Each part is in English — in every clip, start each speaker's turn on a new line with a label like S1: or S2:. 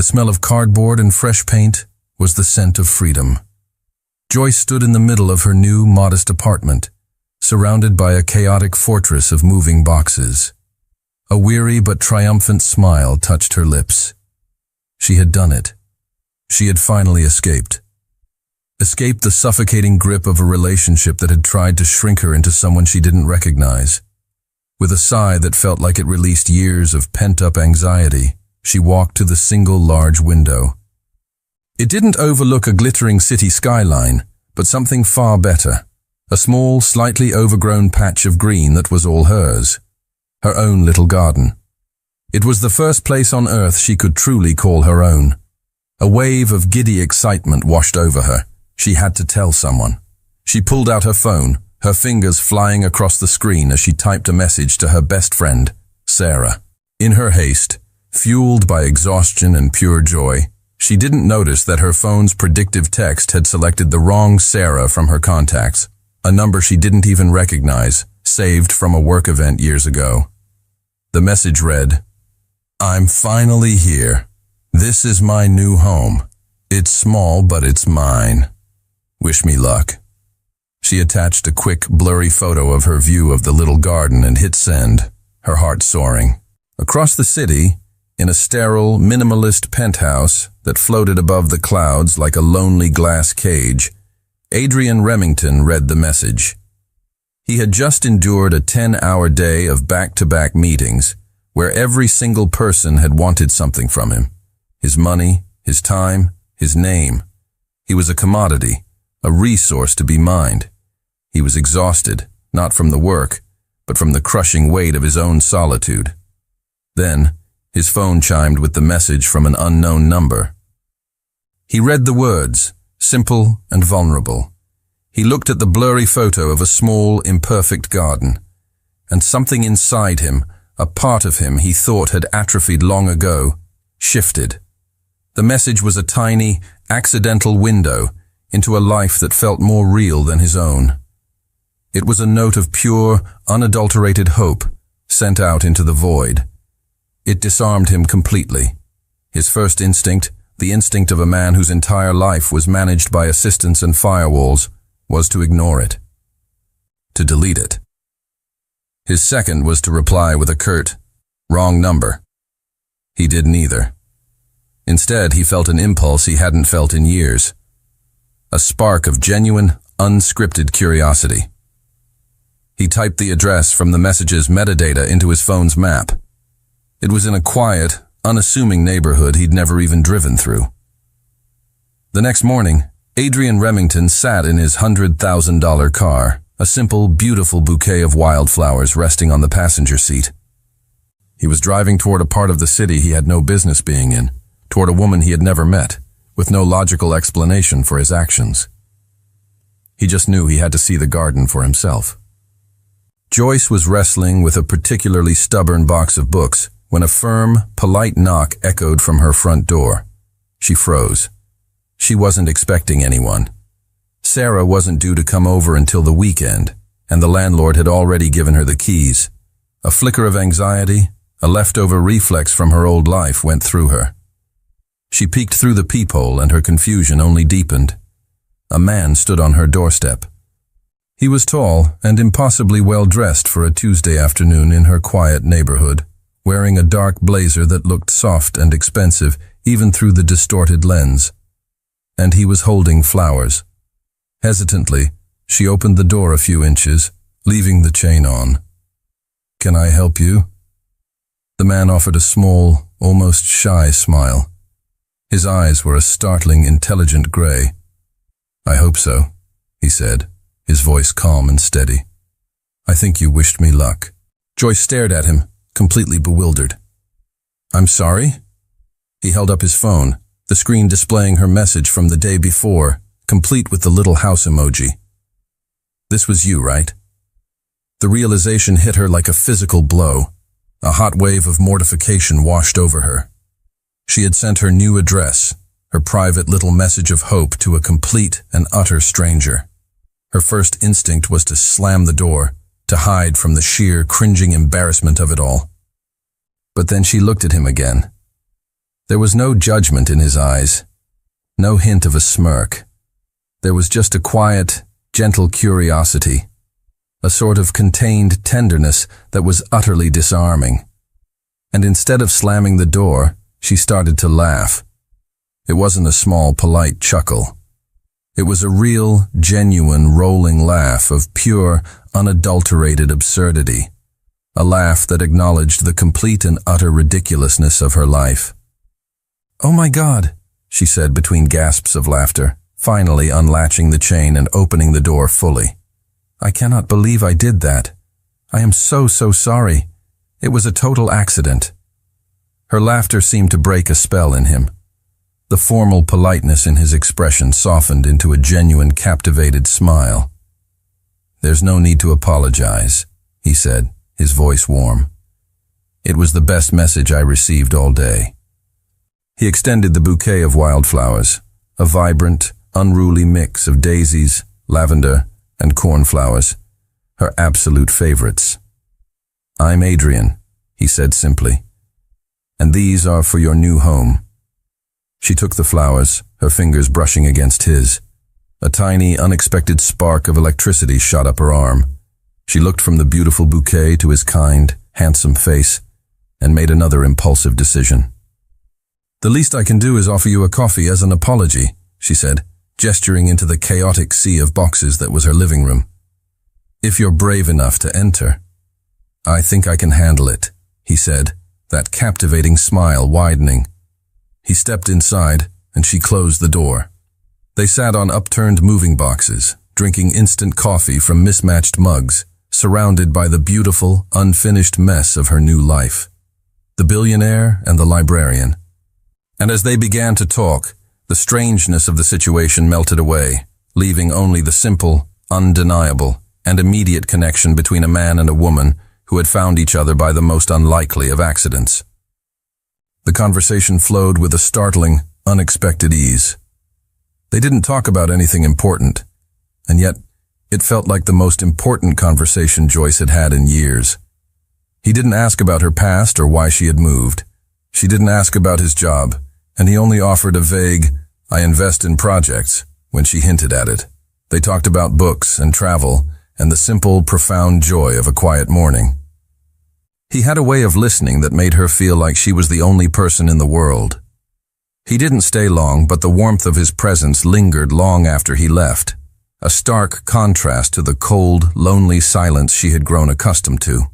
S1: The smell of cardboard and fresh paint was the scent of freedom. Joyce stood in the middle of her new, modest apartment, surrounded by a chaotic fortress of moving boxes. A weary but triumphant smile touched her lips. She had done it. She had finally escaped. Escaped the suffocating grip of a relationship that had tried to shrink her into someone she didn't recognize. With a sigh that felt like it released years of pent-up anxiety, she walked to the single large window. It didn't overlook a glittering city skyline, but something far better. A small, slightly overgrown patch of green that was all hers. Her own little garden. It was the first place on earth she could truly call her own. A wave of giddy excitement washed over her. She had to tell someone. She pulled out her phone, her fingers flying across the screen as she typed a message to her best friend, Sarah. In her haste, fueled by exhaustion and pure joy, she didn't notice that her phone's predictive text had selected the wrong Sarah from her contacts, a number she didn't even recognize, saved from a work event years ago. The message read, "I'm finally here. This is my new home. It's small, but it's mine. Wish me luck." She attached a quick, blurry photo of her view of the little garden and hit send, her heart soaring. Across the city, in a sterile, minimalist penthouse that floated above the clouds like a lonely glass cage, Adrian Remington read the message. He had just endured a 10-hour day of back-to-back meetings where every single person had wanted something from him. His money, his time, his name. He was a commodity, a resource to be mined. He was exhausted, not from the work, but from the crushing weight of his own solitude. Then, his phone chimed with the message from an unknown number. He read the words, simple and vulnerable. He looked at the blurry photo of a small, imperfect garden, and something inside him, a part of him he thought had atrophied long ago, shifted. The message was a tiny, accidental window into a life that felt more real than his own. It was a note of pure, unadulterated hope sent out into the void. It disarmed him completely. His first instinct, the instinct of a man whose entire life was managed by assistants and firewalls, was to ignore it, to delete it. His second was to reply with a curt, "Wrong number." He did neither. Instead, he felt an impulse he hadn't felt in years. A spark of genuine, unscripted curiosity. He typed the address from the message's metadata into his phone's map. It was in a quiet, unassuming neighborhood he'd never even driven through. The next morning, Adrian Remington sat in his $100,000 car, a simple, beautiful bouquet of wildflowers resting on the passenger seat. He was driving toward a part of the city he had no business being in, toward a woman he had never met, with no logical explanation for his actions. He just knew he had to see the garden for himself. Joyce was wrestling with a particularly stubborn box of books when a firm, polite knock echoed from her front door. She froze. She wasn't expecting anyone. Sarah wasn't due to come over until the weekend, and the landlord had already given her the keys. A flicker of anxiety, a leftover reflex from her old life, went through her. She peeked through the peephole and her confusion only deepened. A man stood on her doorstep. He was tall and impossibly well-dressed for a Tuesday afternoon in her quiet neighborhood, wearing a dark blazer that looked soft and expensive even through the distorted lens. And he was holding flowers. Hesitantly, she opened the door a few inches, leaving the chain on. "Can I help you?" The man offered a small, almost shy smile. His eyes were a startling, intelligent gray. "I hope so," he said, his voice calm and steady. "I think you wished me luck." Joyce stared at him, completely bewildered. "I'm sorry?" He held up his phone, the screen displaying her message from the day before, complete with the little house emoji. "This was you, right?" The realization hit her like a physical blow. A hot wave of mortification washed over her. She had sent her new address, her private little message of hope, to a complete and utter stranger. Her first instinct was to slam the door, to hide from the sheer, cringing embarrassment of it all. But then she looked at him again. There was no judgment in his eyes, no hint of a smirk. There was just a quiet, gentle curiosity, a sort of contained tenderness that was utterly disarming. And instead of slamming the door, she started to laugh. It wasn't a small, polite chuckle. It was a real, genuine, rolling laugh of pure, unadulterated absurdity. A laugh that acknowledged the complete and utter ridiculousness of her life. "Oh my God," she said between gasps of laughter, finally unlatching the chain and opening the door fully. "I cannot believe I did that. I am so sorry. It was a total accident." Her laughter seemed to break a spell in him. The formal politeness in his expression softened into a genuine, captivated smile. "There's no need to apologize," he said, his voice warm. "It was the best message I received all day." He extended the bouquet of wildflowers, a vibrant, unruly mix of daisies, lavender, and cornflowers, her absolute favorites. "I'm Adrian," he said simply, "and these are for your new home." She took the flowers, her fingers brushing against his. A tiny, unexpected spark of electricity shot up her arm. She looked from the beautiful bouquet to his kind, handsome face, and made another impulsive decision. "The least I can do is offer you a coffee as an apology," she said, gesturing into the chaotic sea of boxes that was her living room. "If you're brave enough to enter." "I think I can handle it," he said, that captivating smile widening. He stepped inside, and she closed the door. They sat on upturned moving boxes, drinking instant coffee from mismatched mugs, surrounded by the beautiful, unfinished mess of her new life. The billionaire and the librarian. And as they began to talk, the strangeness of the situation melted away, leaving only the simple, undeniable, and immediate connection between a man and a woman who had found each other by the most unlikely of accidents. The conversation flowed with a startling, unexpected ease. They didn't talk about anything important, and yet it felt like the most important conversation Joyce had had in years. He didn't ask about her past or why she had moved. She didn't ask about his job, and he only offered a vague, "I invest in projects," when she hinted at it. They talked about books and travel and the simple, profound joy of a quiet morning. He had a way of listening that made her feel like she was the only person in the world. He didn't stay long, but the warmth of his presence lingered long after he left, a stark contrast to the cold, lonely silence she had grown accustomed to.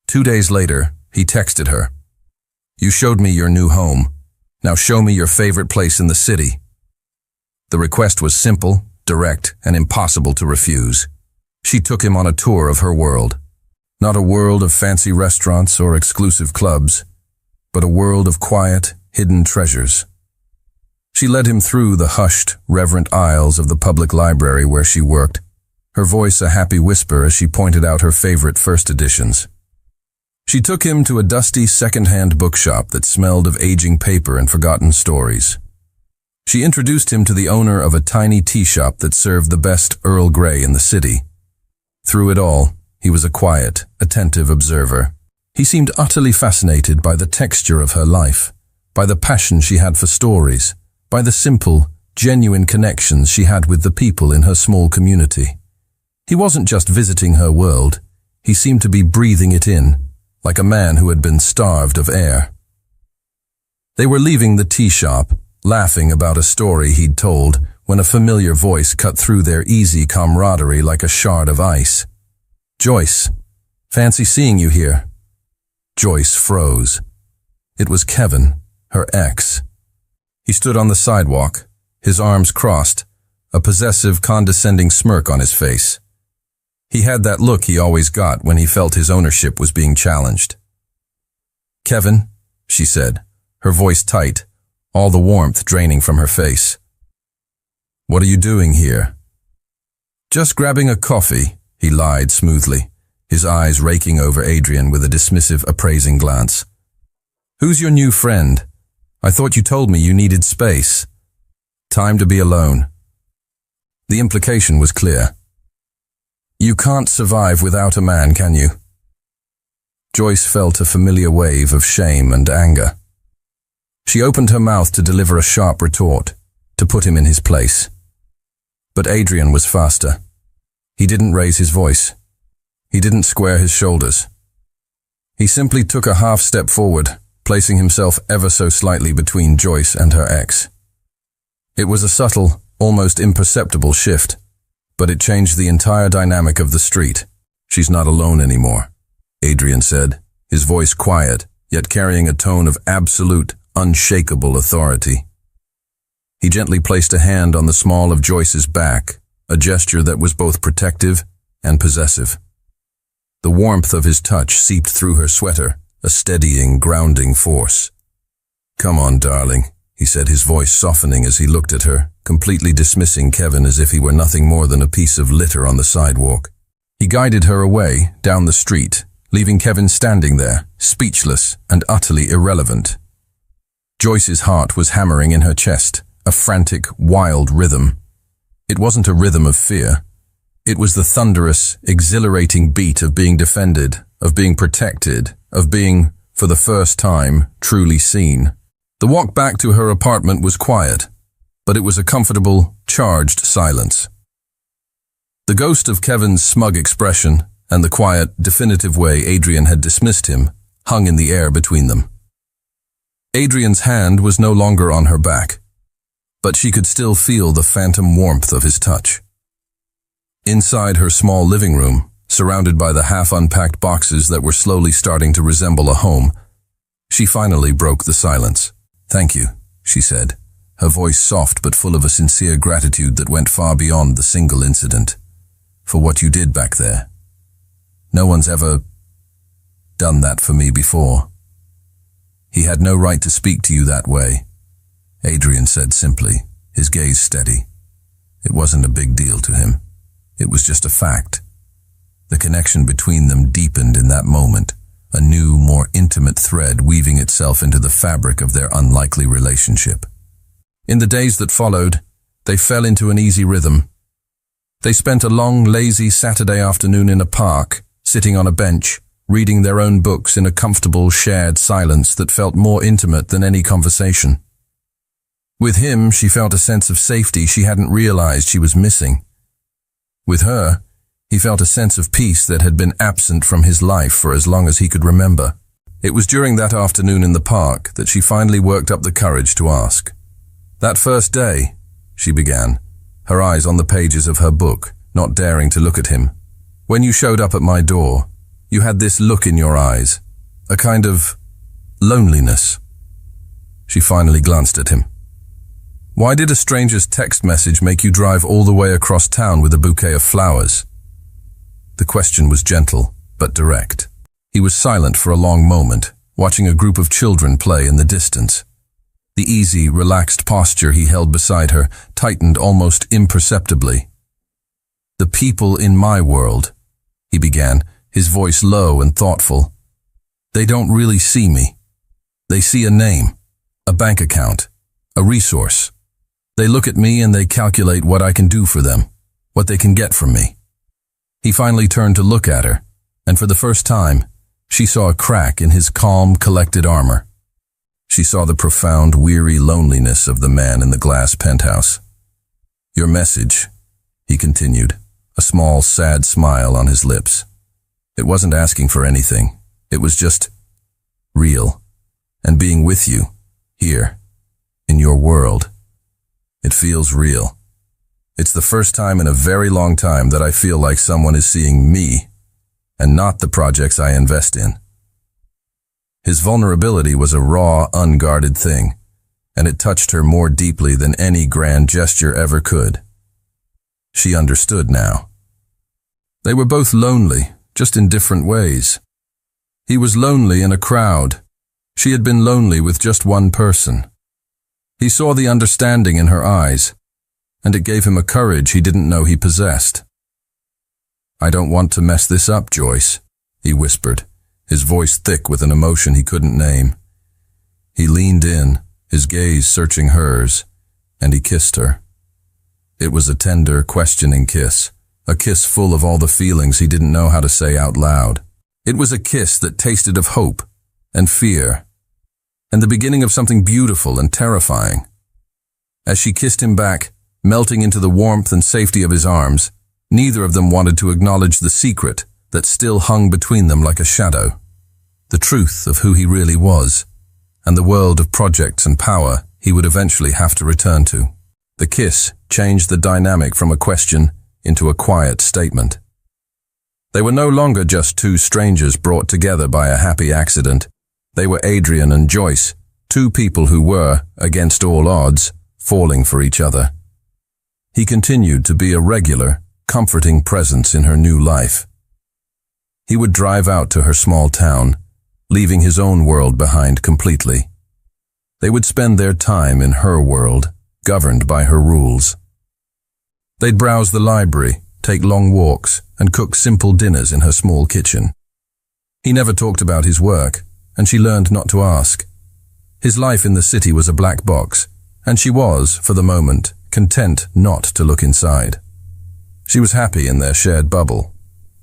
S1: 2 days later, he texted her. "You showed me your new home. Now show me your favorite place in the city." The request was simple, direct, and impossible to refuse. She took him on a tour of her world. Not a world of fancy restaurants or exclusive clubs, but a world of quiet, hidden treasures. She led him through the hushed, reverent aisles of the public library where she worked, her voice a happy whisper as she pointed out her favorite first editions. She took him to a dusty second-hand bookshop that smelled of aging paper and forgotten stories. She introduced him to the owner of a tiny tea shop that served the best Earl Grey in the city. Through it all, he was a quiet, attentive observer. He seemed utterly fascinated by the texture of her life, by the passion she had for stories, by the simple, genuine connections she had with the people in her small community. He wasn't just visiting her world, he seemed to be breathing it in, like a man who had been starved of air. They were leaving the tea shop, laughing about a story he'd told, when a familiar voice cut through their easy camaraderie like a shard of ice. "Joyce, fancy seeing you here." Joyce froze. It was Kevin, her ex. He stood on the sidewalk, his arms crossed, a possessive, condescending smirk on his face. He had that look he always got when he felt his ownership was being challenged. "Kevin," she said, her voice tight, all the warmth draining from her face. "What are you doing here?" "Just grabbing a coffee," he lied smoothly, his eyes raking over Adrian with a dismissive, appraising glance. "Who's your new friend? I thought you told me you needed space." "Time to be alone." The implication was clear. "You can't survive without a man, can you?" Joyce felt a familiar wave of shame and anger. She opened her mouth to deliver a sharp retort, to put him in his place. But Adrian was faster. He didn't raise his voice. He didn't square his shoulders. He simply took a half step forward, placing himself ever so slightly between Joyce and her ex. It was a subtle, almost imperceptible shift, but it changed the entire dynamic of the street. "She's not alone anymore," Adrian said, his voice quiet, yet carrying a tone of absolute, unshakable authority. He gently placed a hand on the small of Joyce's back, a gesture that was both protective and possessive. The warmth of his touch seeped through her sweater, a steadying, grounding force. "Come on, darling," he said, his voice softening as he looked at her, completely dismissing Kevin as if he were nothing more than a piece of litter on the sidewalk. He guided her away, down the street, leaving Kevin standing there, speechless and utterly irrelevant. Joyce's heart was hammering in her chest, a frantic, wild rhythm. It wasn't a rhythm of fear. It was the thunderous, exhilarating beat of being defended, of being protected, of being, for the first time, truly seen. The walk back to her apartment was quiet, but it was a comfortable, charged silence. The ghost of Kevin's smug expression and the quiet, definitive way Adrian had dismissed him hung in the air between them. Adrian's hand was no longer on her back, but she could still feel the phantom warmth of his touch. Inside her small living room, surrounded by the half-unpacked boxes that were slowly starting to resemble a home, she finally broke the silence. "Thank you," she said, her voice soft but full of a sincere gratitude that went far beyond the single incident, "for what you did back there. No one's ever done that for me before." "He had no right to speak to you that way," Adrian said simply, his gaze steady. It wasn't a big deal to him. It was just a fact. The connection between them deepened in that moment, a new, more intimate thread weaving itself into the fabric of their unlikely relationship. In the days that followed, they fell into an easy rhythm. They spent a long, lazy Saturday afternoon in a park, sitting on a bench, reading their own books in a comfortable, shared silence that felt more intimate than any conversation. With him, she felt a sense of safety she hadn't realized she was missing. With her, he felt a sense of peace that had been absent from his life for as long as he could remember. It was during that afternoon in the park that she finally worked up the courage to ask. "That first day," she began, her eyes on the pages of her book, not daring to look at him. "When you showed up at my door, you had this look in your eyes, a kind of loneliness." She finally glanced at him. "Why did a stranger's text message make you drive all the way across town with a bouquet of flowers?" The question was gentle, but direct. He was silent for a long moment, watching a group of children play in the distance. The easy, relaxed posture he held beside her tightened almost imperceptibly. "The people in my world," he began, his voice low and thoughtful. "They don't really see me. They see a name, a bank account, a resource. They look at me and they calculate what I can do for them, what they can get from me." He finally turned to look at her, and for the first time, she saw a crack in his calm, collected armor. She saw the profound, weary loneliness of the man in the glass penthouse. "Your message," he continued, a small, sad smile on his lips. "It wasn't asking for anything. It was just real. And being with you, here, in your world. It feels real. It's the first time in a very long time that I feel like someone is seeing me, and not the projects I invest in." His vulnerability was a raw, unguarded thing, and it touched her more deeply than any grand gesture ever could. She understood now. They were both lonely, just in different ways. He was lonely in a crowd. She had been lonely with just one person. He saw the understanding in her eyes, and it gave him a courage he didn't know he possessed. "I don't want to mess this up, Joyce," he whispered, his voice thick with an emotion he couldn't name. He leaned in, his gaze searching hers, and he kissed her. It was a tender, questioning kiss, a kiss full of all the feelings he didn't know how to say out loud. It was a kiss that tasted of hope and fear and the beginning of something beautiful and terrifying. As she kissed him back, melting into the warmth and safety of his arms, neither of them wanted to acknowledge the secret that still hung between them like a shadow. The truth of who he really was, and the world of projects and power he would eventually have to return to. The kiss changed the dynamic from a question into a quiet statement. They were no longer just two strangers brought together by a happy accident. They were Adrian and Joyce, two people who were, against all odds, falling for each other. He continued to be a regular, comforting presence in her new life. He would drive out to her small town, leaving his own world behind completely. They would spend their time in her world, governed by her rules. They'd browse the library, take long walks, and cook simple dinners in her small kitchen. He never talked about his work, and she learned not to ask. His life in the city was a black box, and she was, for the moment, content not to look inside. She was happy in their shared bubble,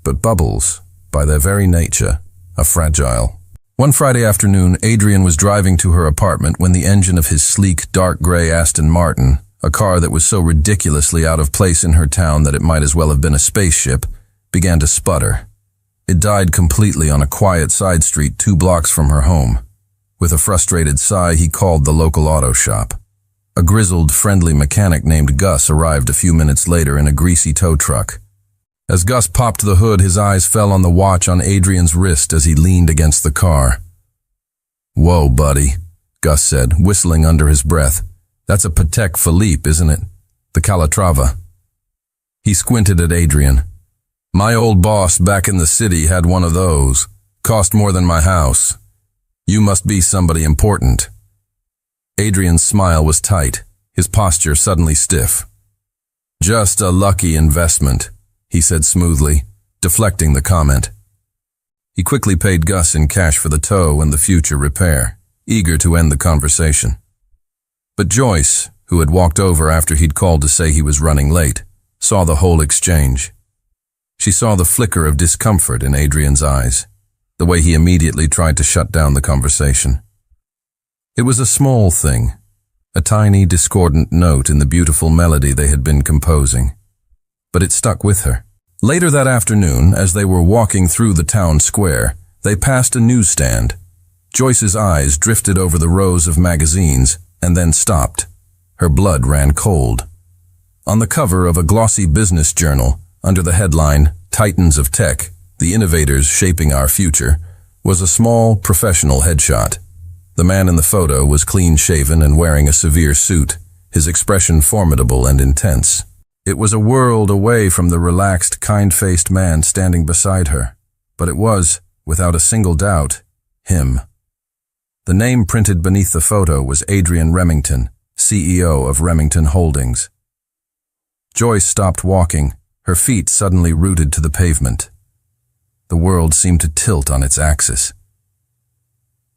S1: but bubbles, by their very nature, are fragile. One Friday afternoon, Adrian was driving to her apartment when the engine of his sleek, dark gray Aston Martin, a car that was so ridiculously out of place in her town that it might as well have been a spaceship, began to sputter. It died completely on a quiet side street 2 blocks from her home. With a frustrated sigh, he called the local auto shop. A grizzled, friendly mechanic named Gus arrived a few minutes later in a greasy tow truck. As Gus popped the hood, his eyes fell on the watch on Adrian's wrist as he leaned against the car. "Whoa, buddy," Gus said, whistling under his breath. "That's a Patek Philippe, isn't it? The Calatrava." He squinted at Adrian. "My old boss back in the city had one of those. Cost more than my house. You must be somebody important." Adrian's smile was tight, his posture suddenly stiff. "Just a lucky investment," he said smoothly, deflecting the comment. He quickly paid Gus in cash for the tow and the future repair, eager to end the conversation. But Joyce, who had walked over after he'd called to say he was running late, saw the whole exchange. She saw the flicker of discomfort in Adrian's eyes, the way he immediately tried to shut down the conversation. It was a small thing, a tiny discordant note in the beautiful melody they had been composing, but it stuck with her. Later that afternoon, as they were walking through the town square, they passed a newsstand. Joyce's eyes drifted over the rows of magazines and then stopped. Her blood ran cold. On the cover of a glossy business journal, under the headline, "Titans of Tech, the Innovators Shaping Our Future," was a small, professional headshot. The man in the photo was clean-shaven and wearing a severe suit, his expression formidable and intense. It was a world away from the relaxed, kind-faced man standing beside her, but it was, without a single doubt, him. The name printed beneath the photo was Adrian Remington, CEO of Remington Holdings. Joyce stopped walking, her feet suddenly rooted to the pavement. The world seemed to tilt on its axis.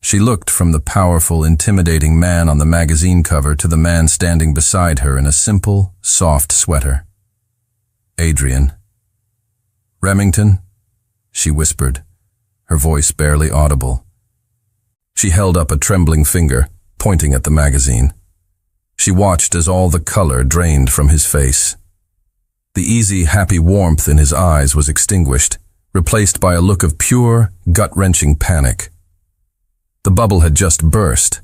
S1: She looked from the powerful, intimidating man on the magazine cover to the man standing beside her in a simple, soft sweater. "Adrian." "Remington?" she whispered, her voice barely audible. She held up a trembling finger, pointing at the magazine. She watched as all the color drained from his face. The easy, happy warmth in his eyes was extinguished, replaced by a look of pure, gut-wrenching panic. The bubble had just burst.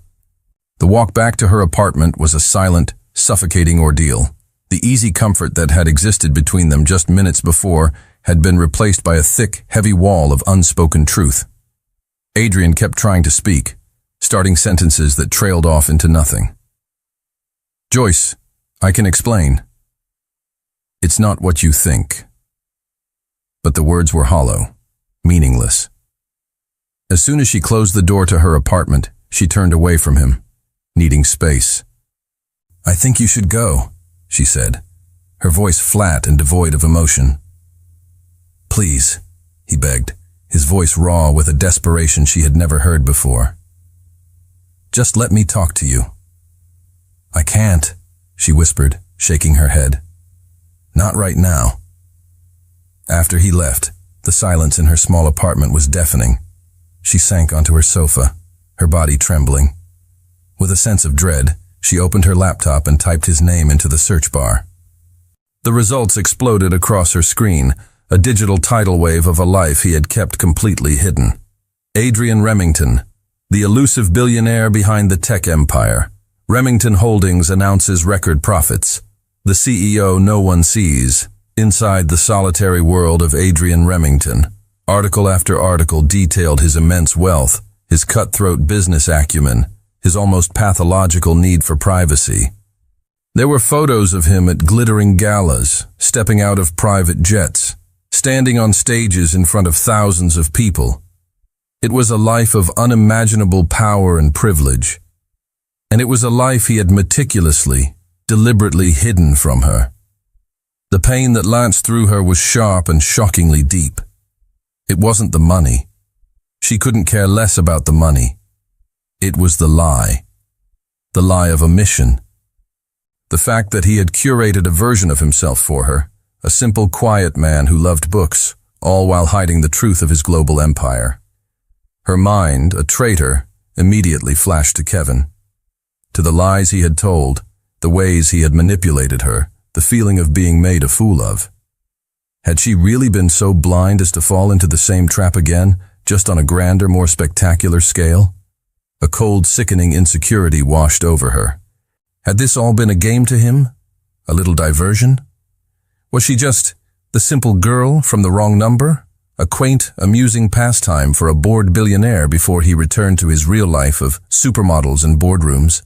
S1: The walk back to her apartment was a silent, suffocating ordeal. The easy comfort that had existed between them just minutes before had been replaced by a thick, heavy wall of unspoken truth. Adrian kept trying to speak, starting sentences that trailed off into nothing. "Joyce, I can explain. It's not what you think." But the words were hollow, meaningless. As soon as she closed the door to her apartment, she turned away from him, needing space. "I think you should go," she said, her voice flat and devoid of emotion. "Please," he begged, his voice raw with a desperation she had never heard before. "Just let me talk to you." "I can't," she whispered, shaking her head. "Not right now." After he left, the silence in her small apartment was deafening. She sank onto her sofa, her body trembling. With a sense of dread, she opened her laptop and typed his name into the search bar. The results exploded across her screen, a digital tidal wave of a life he had kept completely hidden. Adrian Remington, the elusive billionaire behind the tech empire. Remington Holdings announces record profits. The CEO no one sees. Inside the solitary world of Adrian Remington, article after article detailed his immense wealth, his cutthroat business acumen, his almost pathological need for privacy. There were photos of him at glittering galas, stepping out of private jets, standing on stages in front of thousands of people. It was a life of unimaginable power and privilege. And it was a life he had meticulously, deliberately hidden from her. The pain that lanced through her was sharp and shockingly deep. It wasn't the money. She couldn't care less about the money. It was the lie of omission. The fact that he had curated a version of himself for her, a simple, quiet man who loved books, all while hiding the truth of his global empire. Her mind, a traitor, immediately flashed to Kevin. To the lies he had told, the ways he had manipulated her, the feeling of being made a fool of. Had she really been so blind as to fall into the same trap again, just on a grander, more spectacular scale? A cold, sickening insecurity washed over her. Had this all been a game to him? A little diversion? Was she just the simple girl from the wrong number? A quaint, amusing pastime for a bored billionaire before he returned to his real life of supermodels and boardrooms?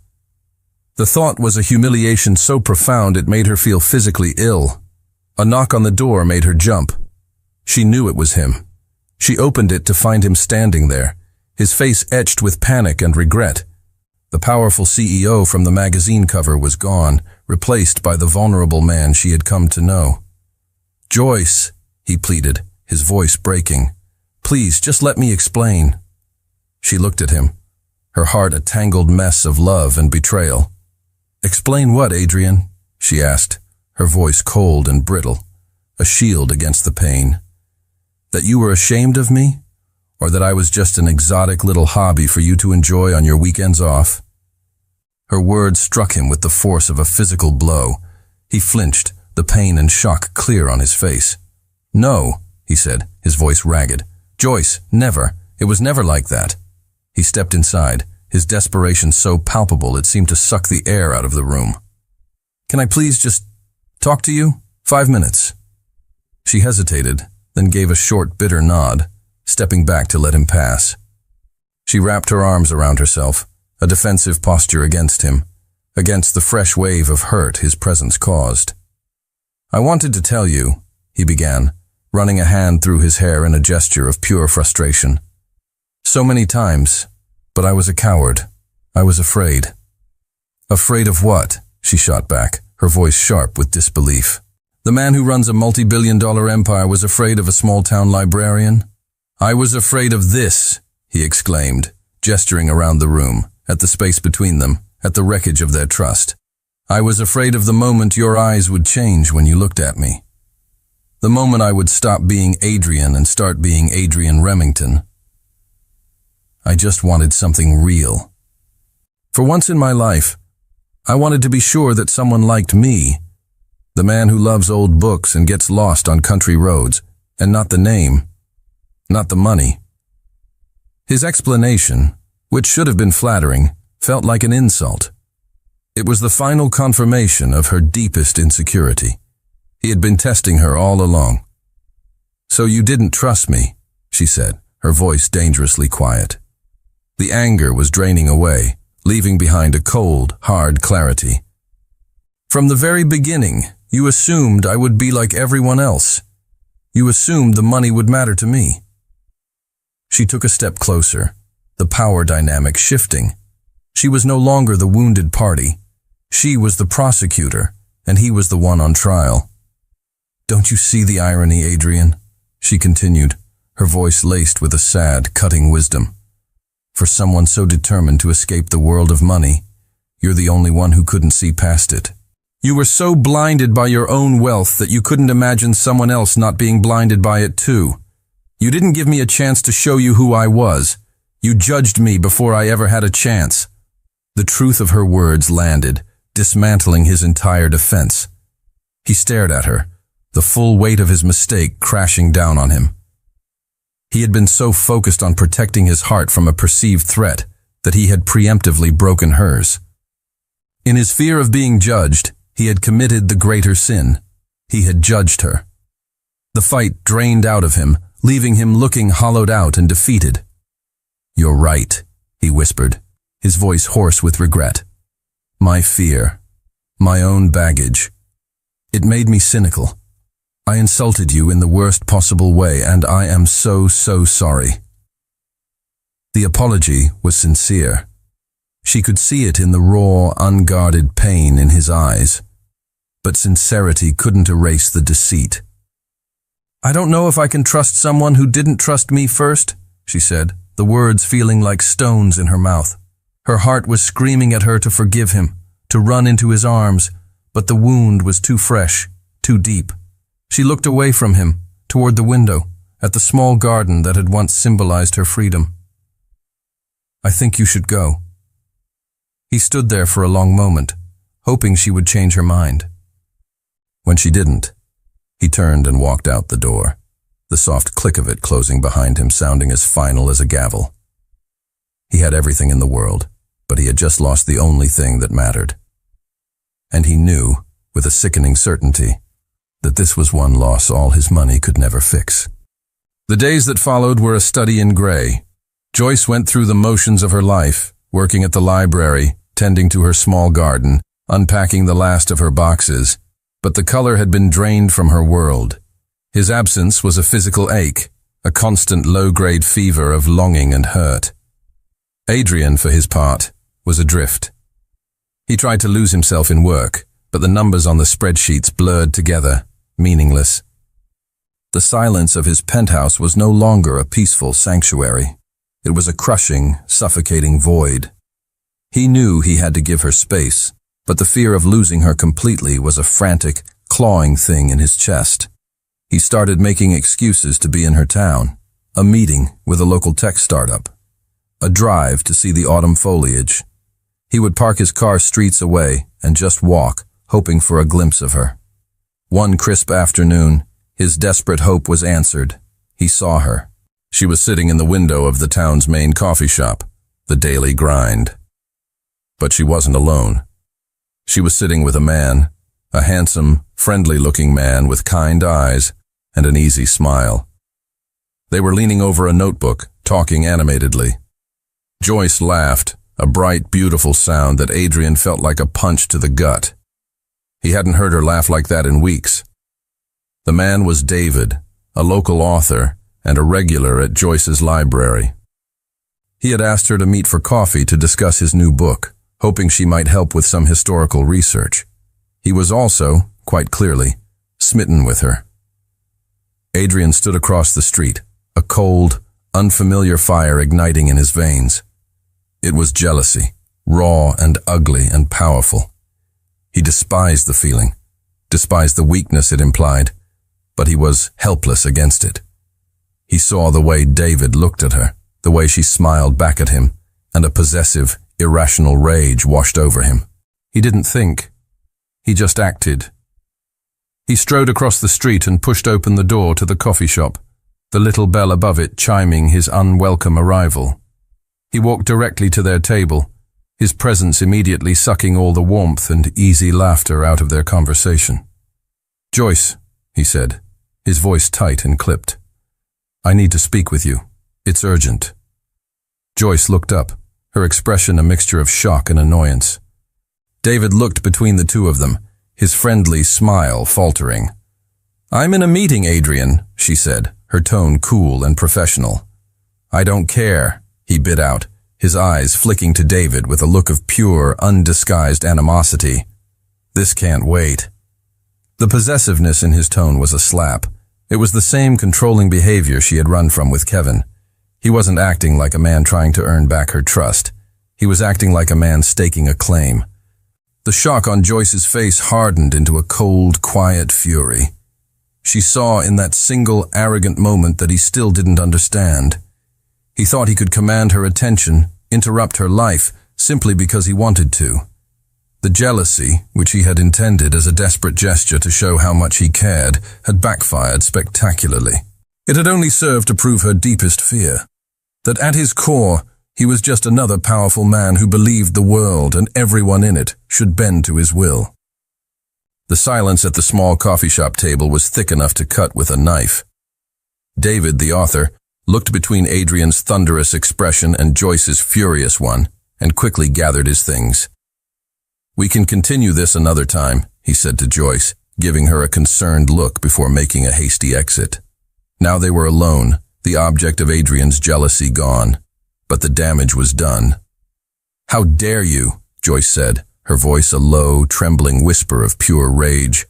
S1: The thought was a humiliation so profound it made her feel physically ill. A knock on the door made her jump. She knew it was him. She opened it to find him standing there, his face etched with panic and regret. The powerful CEO from the magazine cover was gone, replaced by the vulnerable man she had come to know. "Joyce," he pleaded, his voice breaking. "Please, just let me explain." She looked at him, her heart a tangled mess of love and betrayal. "Explain what, Adrian?" she asked, her voice cold and brittle, a shield against the pain. "That you were ashamed of me? Or that I was just an exotic little hobby for you to enjoy on your weekends off?" Her words struck him with the force of a physical blow. He flinched, the pain and shock clear on his face. "No," he said, his voice ragged. "Joyce, never. It was never like that." He stepped inside, his desperation so palpable it seemed to suck the air out of the room. "Can I please just talk to you? 5 minutes." She hesitated, then gave a short, bitter nod, stepping back to let him pass. She wrapped her arms around herself, a defensive posture against him, against the fresh wave of hurt his presence caused. "I wanted to tell you," he began, running a hand through his hair in a gesture of pure frustration. "So many times, but I was a coward. I was afraid." "Afraid of what?" she shot back, her voice sharp with disbelief. "The man who runs a multi-billion-dollar empire was afraid of a small-town librarian?" "I was afraid of this," he exclaimed, gesturing around the room, at the space between them, at the wreckage of their trust. "I was afraid of the moment your eyes would change when you looked at me. The moment I would stop being Adrian and start being Adrian Remington. I just wanted something real. For once in my life, I wanted to be sure that someone liked me, the man who loves old books and gets lost on country roads, and not the name, not the money." His explanation, which should have been flattering, felt like an insult. It was the final confirmation of her deepest insecurity. He had been testing her all along. "So you didn't trust me," she said, her voice dangerously quiet. The anger was draining away, leaving behind a cold, hard clarity. "From the very beginning, you assumed I would be like everyone else. You assumed the money would matter to me." She took a step closer, the power dynamic shifting. She was no longer the wounded party. She was the prosecutor, and he was the one on trial. "Don't you see the irony, Adrian?" she continued, her voice laced with a sad, cutting wisdom. "For someone so determined to escape the world of money, you're the only one who couldn't see past it. You were so blinded by your own wealth that you couldn't imagine someone else not being blinded by it too. You didn't give me a chance to show you who I was. You judged me before I ever had a chance." The truth of her words landed, dismantling his entire defense. He stared at her, the full weight of his mistake crashing down on him. He had been so focused on protecting his heart from a perceived threat that he had preemptively broken hers. In his fear of being judged, he had committed the greater sin. He had judged her. The fight drained out of him, leaving him looking hollowed out and defeated. "You're right," he whispered, his voice hoarse with regret. "My fear, my own baggage. It made me cynical. I insulted you in the worst possible way, and I am so sorry." The apology was sincere. She could see it in the raw, unguarded pain in his eyes. But sincerity couldn't erase the deceit. "I don't know if I can trust someone who didn't trust me first," she said, the words feeling like stones in her mouth. Her heart was screaming at her to forgive him, to run into his arms, but the wound was too fresh, too deep. She looked away from him, toward the window, at the small garden that had once symbolized her freedom. "I think you should go." He stood there for a long moment, hoping she would change her mind. When she didn't, he turned and walked out the door, the soft click of it closing behind him sounding as final as a gavel. He had everything in the world, but he had just lost the only thing that mattered. And he knew, with a sickening certainty, that this was one loss all his money could never fix. The days that followed were a study in gray. Joyce went through the motions of her life, working at the library, tending to her small garden, unpacking the last of her boxes, but the color had been drained from her world. His absence was a physical ache, a constant low-grade fever of longing and hurt. Adrian, for his part, was adrift. He tried to lose himself in work, but the numbers on the spreadsheets blurred together, meaningless. The silence of his penthouse was no longer a peaceful sanctuary. It was a crushing, suffocating void. He knew he had to give her space, but the fear of losing her completely was a frantic, clawing thing in his chest. He started making excuses to be in her town, a meeting with a local tech startup, a drive to see the autumn foliage. He would park his car streets away and just walk, hoping for a glimpse of her. One crisp afternoon, his desperate hope was answered. He saw her. She was sitting in the window of the town's main coffee shop, the Daily Grind. But she wasn't alone. She was sitting with a man, a handsome, friendly-looking man with kind eyes and an easy smile. They were leaning over a notebook, talking animatedly. Joyce laughed, a bright, beautiful sound that Adrian felt like a punch to the gut. He hadn't heard her laugh like that in weeks. The man was David, a local author and a regular at Joyce's library. He had asked her to meet for coffee to discuss his new book, hoping she might help with some historical research. He was also, quite clearly, smitten with her. Adrian stood across the street, a cold, unfamiliar fire igniting in his veins. It was jealousy, raw and ugly and powerful. He despised the feeling, despised the weakness it implied, but he was helpless against it. He saw the way David looked at her, the way she smiled back at him, and a possessive, irrational rage washed over him. He didn't think. He just acted. He strode across the street and pushed open the door to the coffee shop, the little bell above it chiming his unwelcome arrival. He walked directly to their table, his presence immediately sucking all the warmth and easy laughter out of their conversation. "Joyce," he said, his voice tight and clipped. "I need to speak with you. It's urgent." Joyce looked up, her expression a mixture of shock and annoyance. David looked between the two of them, his friendly smile faltering. "I'm in a meeting, Adrian," she said, her tone cool and professional. "I don't care," he bit out, his eyes flicking to David with a look of pure, undisguised animosity. "This can't wait." The possessiveness in his tone was a slap. It was the same controlling behavior she had run from with Kevin. He wasn't acting like a man trying to earn back her trust. He was acting like a man staking a claim. The shock on Joyce's face hardened into a cold, quiet fury. She saw in that single, arrogant moment that he still didn't understand. He thought he could command her attention, interrupt her life, simply because he wanted to. The jealousy, which he had intended as a desperate gesture to show how much he cared, had backfired spectacularly. It had only served to prove her deepest fear, that at his core, he was just another powerful man who believed the world and everyone in it should bend to his will. The silence at the small coffee shop table was thick enough to cut with a knife. David, the author, looked between Adrian's thunderous expression and Joyce's furious one, and quickly gathered his things. "We can continue this another time," he said to Joyce, giving her a concerned look before making a hasty exit. Now they were alone, the object of Adrian's jealousy gone, but the damage was done. "How dare you," Joyce said, her voice a low, trembling whisper of pure rage.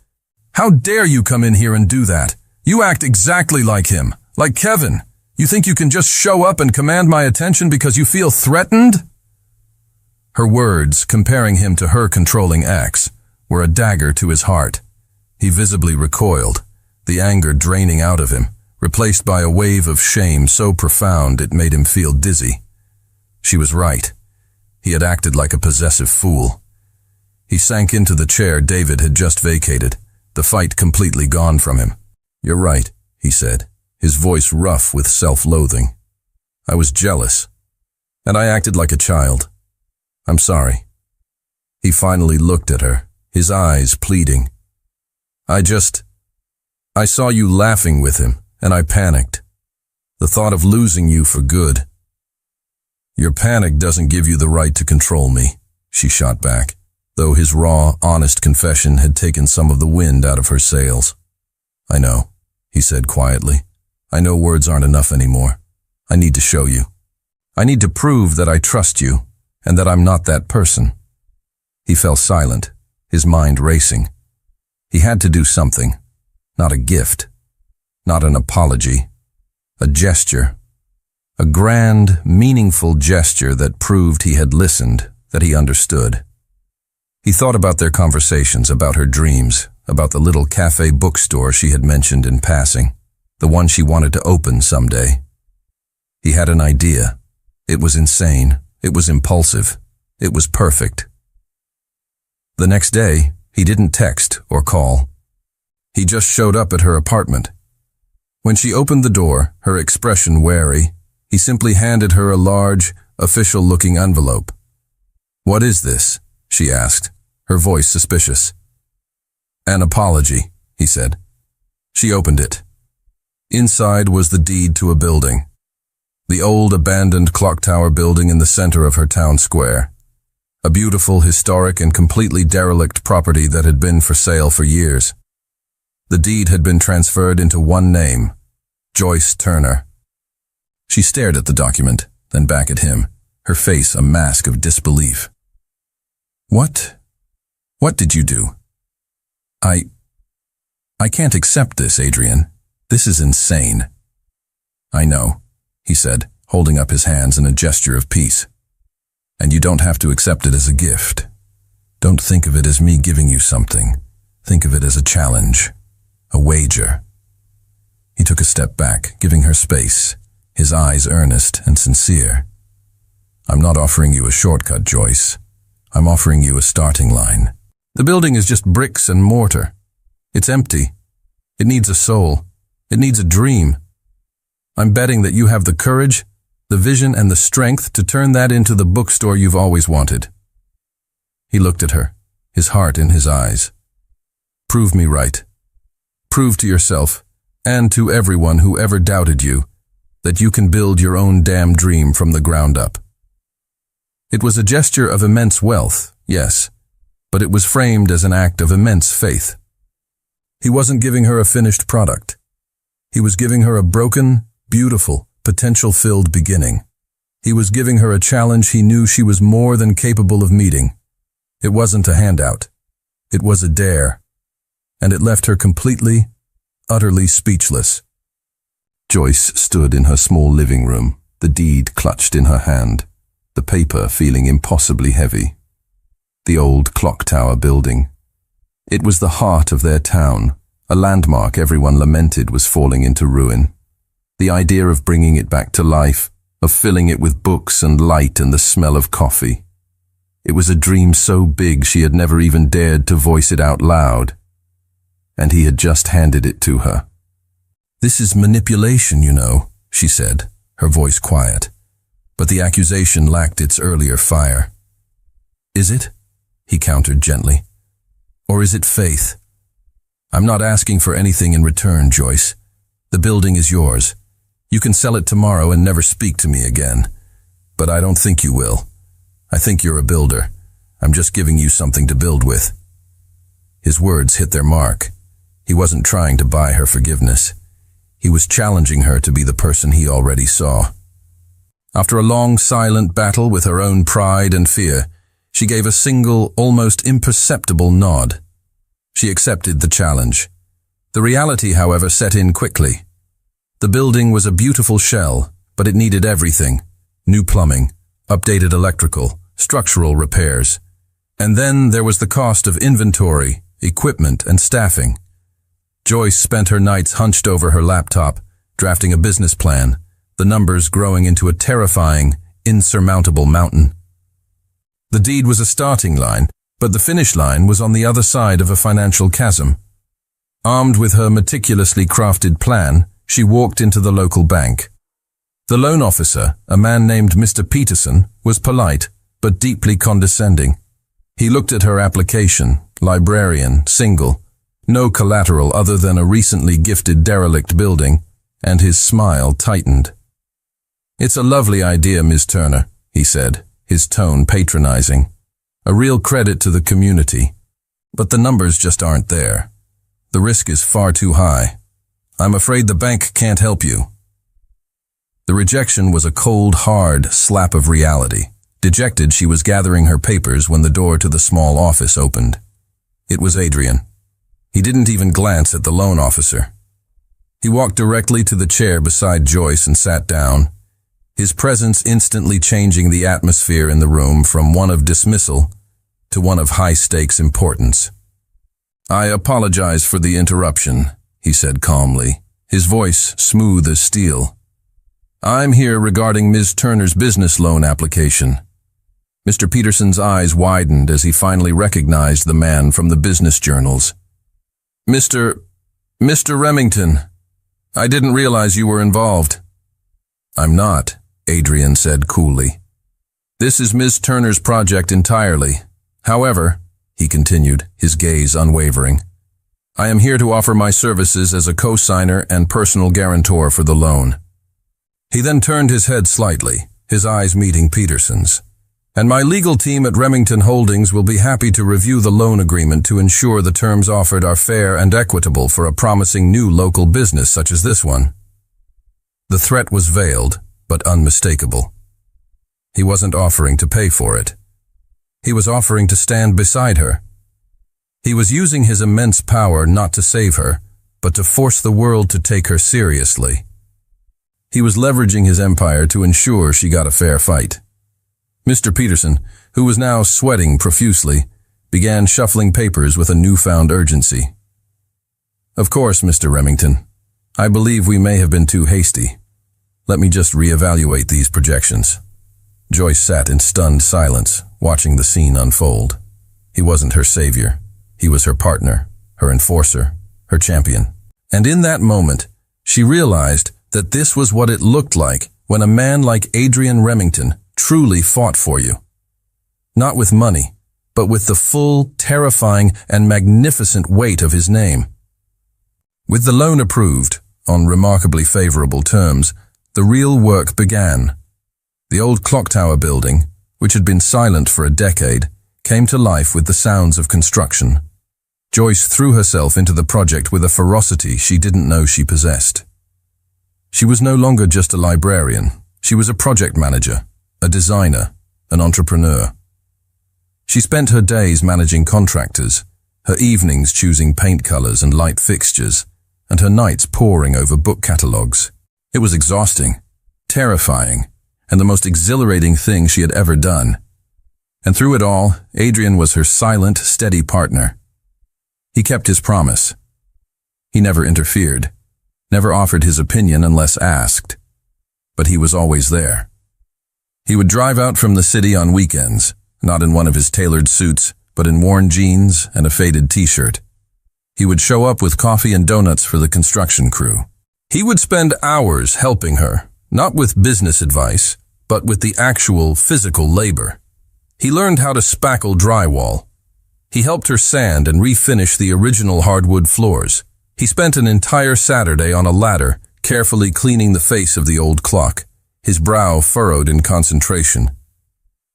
S1: "How dare you come in here and do that? You act exactly like him, like Kevin. You think you can just show up and command my attention because you feel threatened?" Her words, comparing him to her controlling ex, were a dagger to his heart. He visibly recoiled, the anger draining out of him, replaced by a wave of shame so profound it made him feel dizzy. She was right. He had acted like a possessive fool. He sank into the chair David had just vacated, the fight completely gone from him. "You're right," he said, his voice rough with self-loathing. "I was jealous, and I acted like a child. I'm sorry." He finally looked at her, his eyes pleading. I saw you laughing with him, and I panicked. The thought of losing you for good." "Your panic doesn't give you the right to control me," she shot back, though his raw, honest confession had taken some of the wind out of her sails. "I know," he said quietly. "I know words aren't enough anymore. I need to show you. I need to prove that I trust you, and that I'm not that person." He fell silent, his mind racing. He had to do something, not a gift, not an apology, a gesture, a grand, meaningful gesture that proved he had listened, that he understood. He thought about their conversations, about her dreams, about the little cafe bookstore she had mentioned in passing, the one she wanted to open someday. He had an idea. It was insane. It was impulsive. It was perfect. The next day, he didn't text or call. He just showed up at her apartment. When she opened the door, her expression wary, he simply handed her a large, official-looking envelope. "What is this?" she asked, her voice suspicious. "An apology," he said. She opened it. Inside was the deed to a building. The old abandoned clock tower building in the center of her town square. A beautiful, historic, and completely derelict property that had been for sale for years. The deed had been transferred into one name, Joyce Turner. She stared at the document, then back at him, her face a mask of disbelief. What did you do?" I can't accept this, Adrian. This is insane." "I know," he said, holding up his hands in a gesture of peace. "And you don't have to accept it as a gift. Don't think of it as me giving you something. Think of it as a challenge, a wager." He took a step back, giving her space, his eyes earnest and sincere. "I'm not offering you a shortcut, Joyce. I'm offering you a starting line. The building is just bricks and mortar. It's empty. It needs a soul. It needs a dream. I'm betting that you have the courage, the vision, and the strength to turn that into the bookstore you've always wanted." He looked at her, his heart in his eyes. "Prove me right. Prove to yourself, and to everyone who ever doubted you, that you can build your own damn dream from the ground up." It was a gesture of immense wealth, yes, but it was framed as an act of immense faith. He wasn't giving her a finished product. He was giving her a broken, beautiful, potential-filled beginning. He was giving her a challenge he knew she was more than capable of meeting. It wasn't a handout. It was a dare. And it left her completely, utterly speechless. Joyce stood in her small living room, the deed clutched in her hand, the paper feeling impossibly heavy. The old clock tower building. It was the heart of their town, a landmark everyone lamented was falling into ruin. The idea of bringing it back to life, of filling it with books and light and the smell of coffee, It was a dream so big she had never even dared to voice it out loud. And he had just handed it to her. "This is manipulation, you know," she said, her voice quiet. But the accusation lacked its earlier fire. "Is it?" he countered gently. "Or is it faith? I'm not asking for anything in return, Joyce. The building is yours. You can sell it tomorrow and never speak to me again. But I don't think you will. I think you're a builder. I'm just giving you something to build with." His words hit their mark. He wasn't trying to buy her forgiveness. He was challenging her to be the person he already saw. After a long, silent battle with her own pride and fear, she gave a single, almost imperceptible nod. She accepted the challenge. The reality, however, set in quickly. The building was a beautiful shell, but it needed everything. New plumbing, updated electrical, structural repairs. And then there was the cost of inventory, equipment, and staffing. Joyce spent her nights hunched over her laptop, drafting a business plan, the numbers growing into a terrifying, insurmountable mountain. The deed was a starting line, but the finish line was on the other side of a financial chasm. Armed with her meticulously crafted plan, she walked into the local bank. The loan officer, a man named Mr. Peterson, was polite, but deeply condescending. He looked at her application, librarian, single, no collateral other than a recently gifted derelict building, and his smile tightened. "It's a lovely idea, Ms. Turner," he said, his tone patronizing. "A real credit to the community. But the numbers just aren't there. The risk is far too high. I'm afraid the bank can't help you." The rejection was a cold, hard slap of reality. Dejected, she was gathering her papers when the door to the small office opened. It was Adrian. He didn't even glance at the loan officer. He walked directly to the chair beside Joyce and sat down, his presence instantly changing the atmosphere in the room from one of dismissal to one of high-stakes importance. "I apologize for the interruption," he said calmly, his voice smooth as steel. "I'm here regarding Ms. Turner's business loan application." Mr. Peterson's eyes widened as he finally recognized the man from the business journals. Mr. Remington, I didn't realize you were involved." "I'm not," Adrian said coolly. "This is Ms. Turner's project entirely. However," he continued, his gaze unwavering, "I am here to offer my services as a co-signer and personal guarantor for the loan." He then turned his head slightly, his eyes meeting Peterson's. "And my legal team at Remington Holdings will be happy to review the loan agreement to ensure the terms offered are fair and equitable for a promising new local business such as this one." The threat was veiled, but unmistakable. He wasn't offering to pay for it. He was offering to stand beside her. He was using his immense power not to save her, but to force the world to take her seriously. He was leveraging his empire to ensure she got a fair fight. Mr. Peterson, who was now sweating profusely, began shuffling papers with a newfound urgency. "Of course, Mr. Remington. I believe we may have been too hasty. Let me just reevaluate these projections." Joyce sat in stunned silence, watching the scene unfold. He wasn't her savior. He was her partner, her enforcer, her champion. And in that moment, she realized that this was what it looked like when a man like Adrian Remington truly fought for you. Not with money, but with the full, terrifying, and magnificent weight of his name. With the loan approved, on remarkably favorable terms, the real work began. The old clock tower building, which had been silent for a decade, came to life with the sounds of construction. Joyce threw herself into the project with a ferocity she didn't know she possessed. She was no longer just a librarian. She was a project manager, a designer, an entrepreneur. She spent her days managing contractors, her evenings choosing paint colors and light fixtures, and her nights poring over book catalogs. It was exhausting, terrifying, and the most exhilarating thing she had ever done. And through it all, Adrian was her silent, steady partner. He kept his promise. He never interfered, never offered his opinion unless asked, but he was always there. He would drive out from the city on weekends, not in one of his tailored suits, but in worn jeans and a faded t-shirt. He would show up with coffee and donuts for the construction crew. He would spend hours helping her, not with business advice, but with the actual physical labor. He learned how to spackle drywall. He helped her sand and refinish the original hardwood floors. He spent an entire Saturday on a ladder, carefully cleaning the face of the old clock, his brow furrowed in concentration.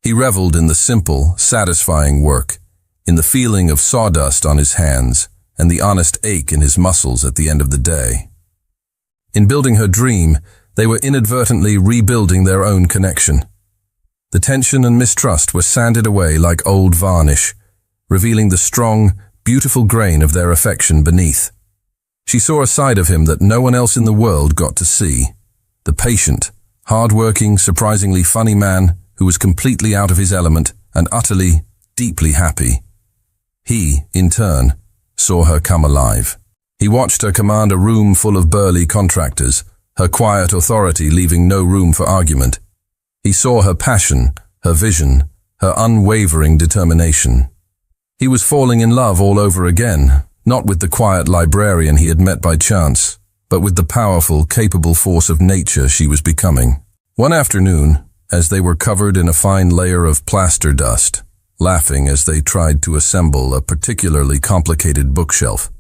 S1: He reveled in the simple, satisfying work, in the feeling of sawdust on his hands, and the honest ache in his muscles at the end of the day. In building her dream, they were inadvertently rebuilding their own connection. The tension and mistrust were sanded away like old varnish, revealing the strong, beautiful grain of their affection beneath. She saw a side of him that no one else in the world got to see. The patient, hard-working, surprisingly funny man who was completely out of his element and utterly, deeply happy. He, in turn, saw her come alive. He watched her command a room full of burly contractors, her quiet authority leaving no room for argument. He saw her passion, her vision, her unwavering determination. He was falling in love all over again, not with the quiet librarian he had met by chance, but with the powerful, capable force of nature she was becoming. One afternoon, as they were covered in a fine layer of plaster dust, laughing as they tried to assemble a particularly complicated bookshelf,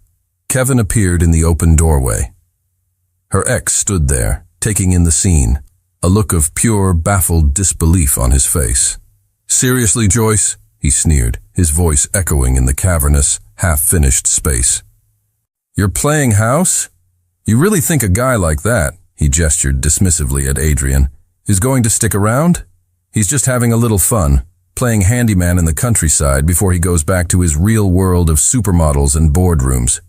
S1: Kevin appeared in the open doorway. Her ex stood there, taking in the scene, a look of pure, baffled disbelief on his face. "Seriously, Joyce?" he sneered, his voice echoing in the cavernous, half-finished space. "You're playing house? You really think a guy like that," he gestured dismissively at Adrian, "is going to stick around? He's just having a little fun, playing handyman in the countryside before he goes back to his real world of supermodels and boardrooms."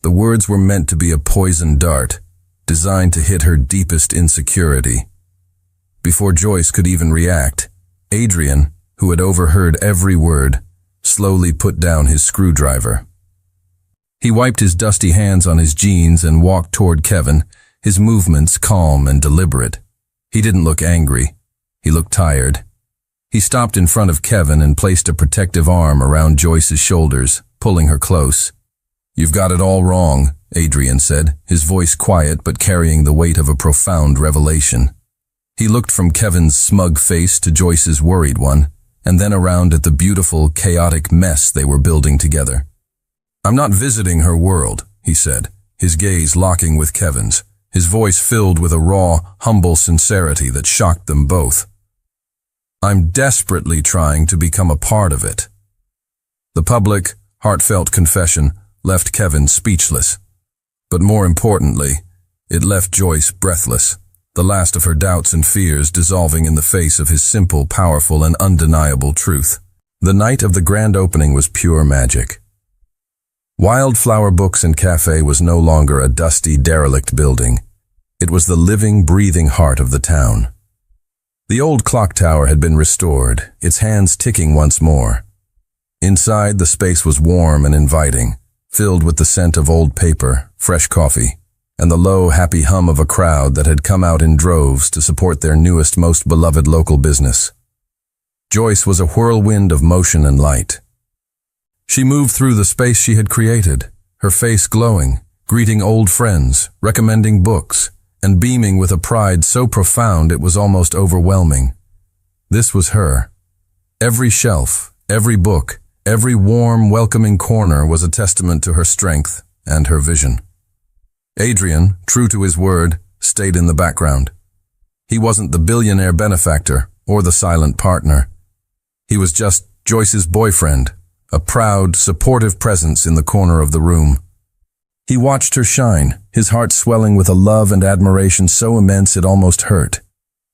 S1: The words were meant to be a poison dart, designed to hit her deepest insecurity. Before Joyce could even react, Adrian, who had overheard every word, slowly put down his screwdriver. He wiped his dusty hands on his jeans and walked toward Kevin, his movements calm and deliberate. He didn't look angry. He looked tired. He stopped in front of Kevin and placed a protective arm around Joyce's shoulders, pulling her close. "You've got it all wrong," Adrian said, his voice quiet but carrying the weight of a profound revelation. He looked from Kevin's smug face to Joyce's worried one, and then around at the beautiful, chaotic mess they were building together. "I'm not visiting her world," he said, his gaze locking with Kevin's, his voice filled with a raw, humble sincerity that shocked them both. "I'm desperately trying to become a part of it." The public, heartfelt confession left Kevin speechless. But more importantly, it left Joyce breathless, the last of her doubts and fears dissolving in the face of his simple, powerful, and undeniable truth. The night of the grand opening was pure magic. Wildflower Books and Cafe was no longer a dusty, derelict building. It was the living, breathing heart of the town. The old clock tower had been restored, its hands ticking once more. Inside, the space was warm and inviting, filled with the scent of old paper, fresh coffee, and the low, happy hum of a crowd that had come out in droves to support their newest, most beloved local business. Joyce was a whirlwind of motion and light. She moved through the space she had created, her face glowing, greeting old friends, recommending books, and beaming with a pride so profound it was almost overwhelming. This was her. Every shelf, every book, every warm, welcoming corner was a testament to her strength and her vision. Adrian, true to his word, stayed in the background. He wasn't the billionaire benefactor or the silent partner. He was just Joyce's boyfriend, a proud, supportive presence in the corner of the room. He watched her shine, his heart swelling with a love and admiration so immense it almost hurt.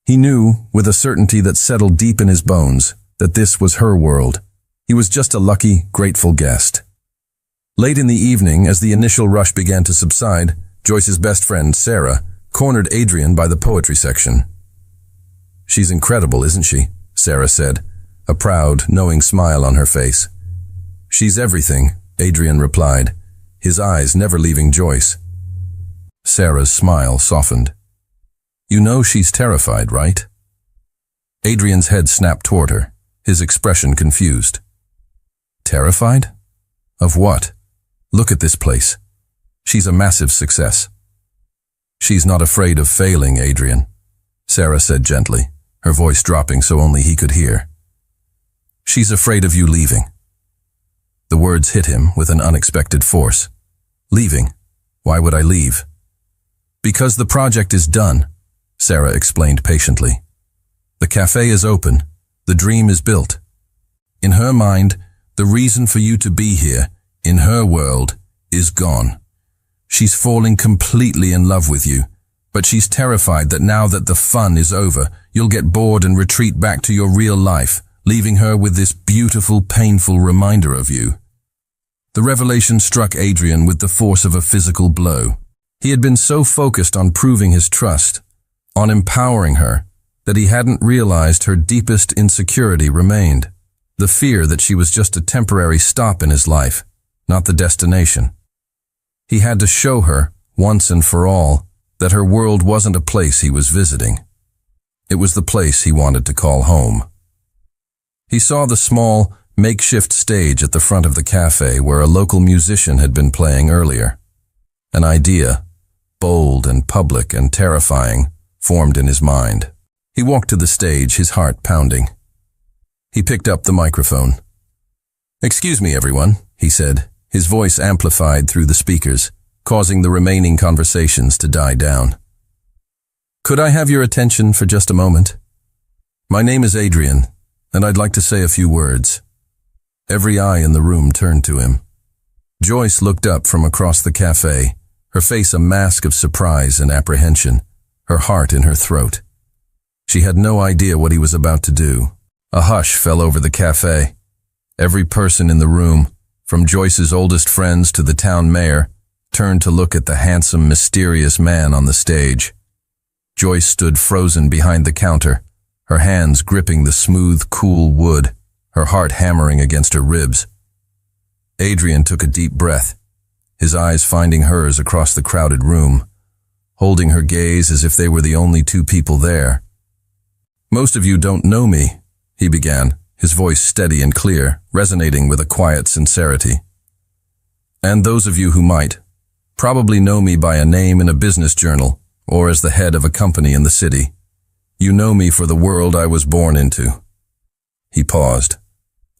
S1: He knew, with a certainty that settled deep in his bones, that this was her world. He was just a lucky, grateful guest. Late in the evening, as the initial rush began to subside, Joyce's best friend, Sarah, cornered Adrian by the poetry section. "She's incredible, isn't she?" Sarah said, a proud, knowing smile on her face. "She's everything," Adrian replied, his eyes never leaving Joyce. Sarah's smile softened. "You know she's terrified, right?" Adrian's head snapped toward her, his expression confused. Terrified? Of what? Look at this place. She's a massive success. She's not afraid of failing, Adrian, Sarah said gently, her voice dropping so only he could hear. She's afraid of you leaving. The words hit him with an unexpected force. Leaving? Why would I leave? Because the project is done, Sarah explained patiently. The cafe is open. The dream is built. In her mind, the reason for you to be here, in her world, is gone. She's falling completely in love with you, but she's terrified that now that the fun is over, you'll get bored and retreat back to your real life, leaving her with this beautiful, painful reminder of you. The revelation struck Adrian with the force of a physical blow. He had been so focused on proving his trust, on empowering her, that he hadn't realized her deepest insecurity remained. The fear that she was just a temporary stop in his life, not the destination. He had to show her, once and for all, that her world wasn't a place he was visiting. It was the place he wanted to call home. He saw the small, makeshift stage at the front of the cafe where a local musician had been playing earlier. An idea, bold and public and terrifying, formed in his mind. He walked to the stage, his heart pounding. He picked up the microphone. "Excuse me, everyone," he said, his voice amplified through the speakers, causing the remaining conversations to die down. "Could I have your attention for just a moment? My name is Adrian, and I'd like to say a few words." Every eye in the room turned to him. Joyce looked up from across the cafe, her face a mask of surprise and apprehension, her heart in her throat. She had no idea what he was about to do. A hush fell over the cafe. Every person in the room, from Joyce's oldest friends to the town mayor, turned to look at the handsome, mysterious man on the stage. Joyce stood frozen behind the counter, her hands gripping the smooth, cool wood, her heart hammering against her ribs. Adrian took a deep breath, his eyes finding hers across the crowded room, holding her gaze as if they were the only two people there. "Most of you don't know me," he began, his voice steady and clear, resonating with a quiet sincerity. "And those of you who might, probably know me by a name in a business journal or as the head of a company in the city. You know me for the world I was born into." He paused,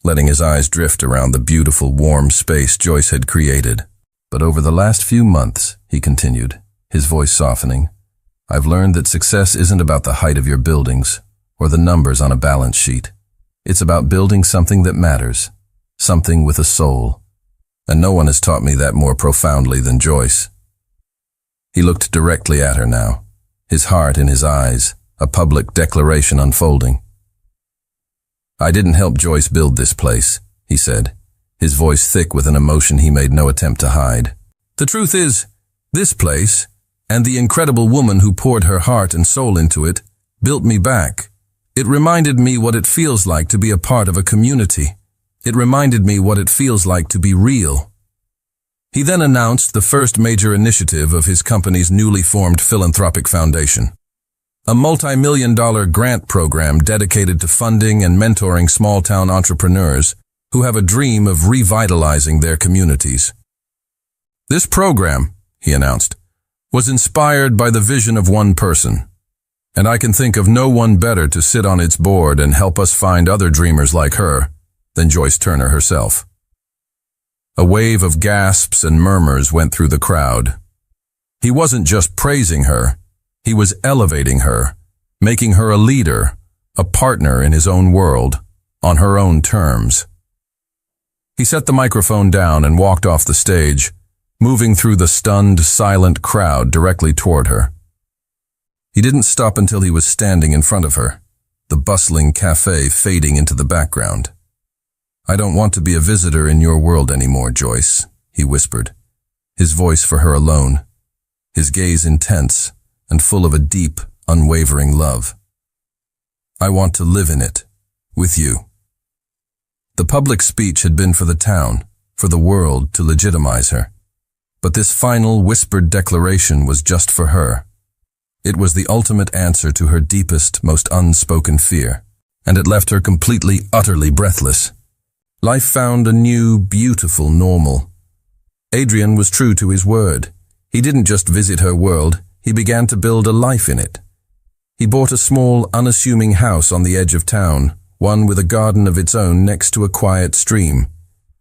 S1: letting his eyes drift around the beautiful, warm space Joyce had created. "But over the last few months," he continued, his voice softening, "I've learned that success isn't about the height of your buildings or the numbers on a balance sheet. It's about building something that matters, something with a soul. And no one has taught me that more profoundly than Joyce." He looked directly at her now, his heart in his eyes, a public declaration unfolding. "I didn't help Joyce build this place," he said, his voice thick with an emotion he made no attempt to hide. "The truth is, this place, and the incredible woman who poured her heart and soul into it, built me back. It reminded me what it feels like to be a part of a community. It reminded me what it feels like to be real." He then announced the first major initiative of his company's newly formed philanthropic foundation, a multi-million-dollar grant program dedicated to funding and mentoring small-town entrepreneurs who have a dream of revitalizing their communities. "This program," he announced, "was inspired by the vision of one person, and I can think of no one better to sit on its board and help us find other dreamers like her than Joyce Turner herself." A wave of gasps and murmurs went through the crowd. He wasn't just praising her, he was elevating her, making her a leader, a partner in his own world, on her own terms. He set the microphone down and walked off the stage, moving through the stunned, silent crowd directly toward her. He didn't stop until he was standing in front of her, the bustling cafe fading into the background. "I don't want to be a visitor in your world anymore, Joyce," he whispered, his voice for her alone, his gaze intense and full of a deep, unwavering love. "I want to live in it, with you." The public speech had been for the town, for the world to legitimize her. But this final whispered declaration was just for her. It was the ultimate answer to her deepest, most unspoken fear. and it left her completely, utterly breathless. Life found a new, beautiful normal. Adrian was true to his word. He didn't just visit her world, he began to build a life in it. He bought a small, unassuming house on the edge of town, one with a garden of its own next to a quiet stream.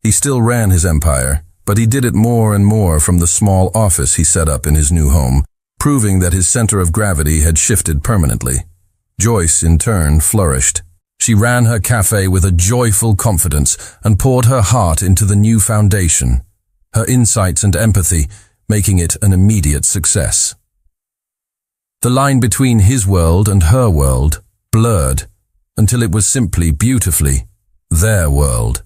S1: He still ran his empire, but he did it more and more from the small office he set up in his new home, proving that his center of gravity had shifted permanently. Joyce, in turn, flourished. She ran her cafe with a joyful confidence and poured her heart into the new foundation, her insights and empathy making it an immediate success. The line between his world and her world blurred until it was simply, beautifully, their world.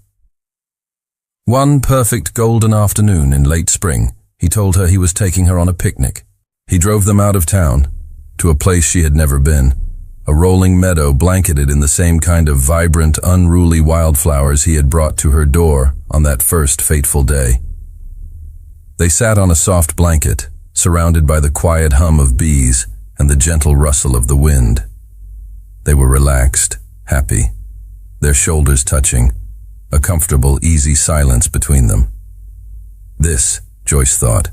S1: One perfect golden afternoon in late spring, he told her he was taking her on a picnic. He drove them out of town, to a place she had never been, a rolling meadow blanketed in the same kind of vibrant, unruly wildflowers he had brought to her door on that first fateful day. They sat on a soft blanket, surrounded by the quiet hum of bees and the gentle rustle of the wind. They were relaxed, happy, their shoulders touching, a comfortable, easy silence between them. This, Joyce thought,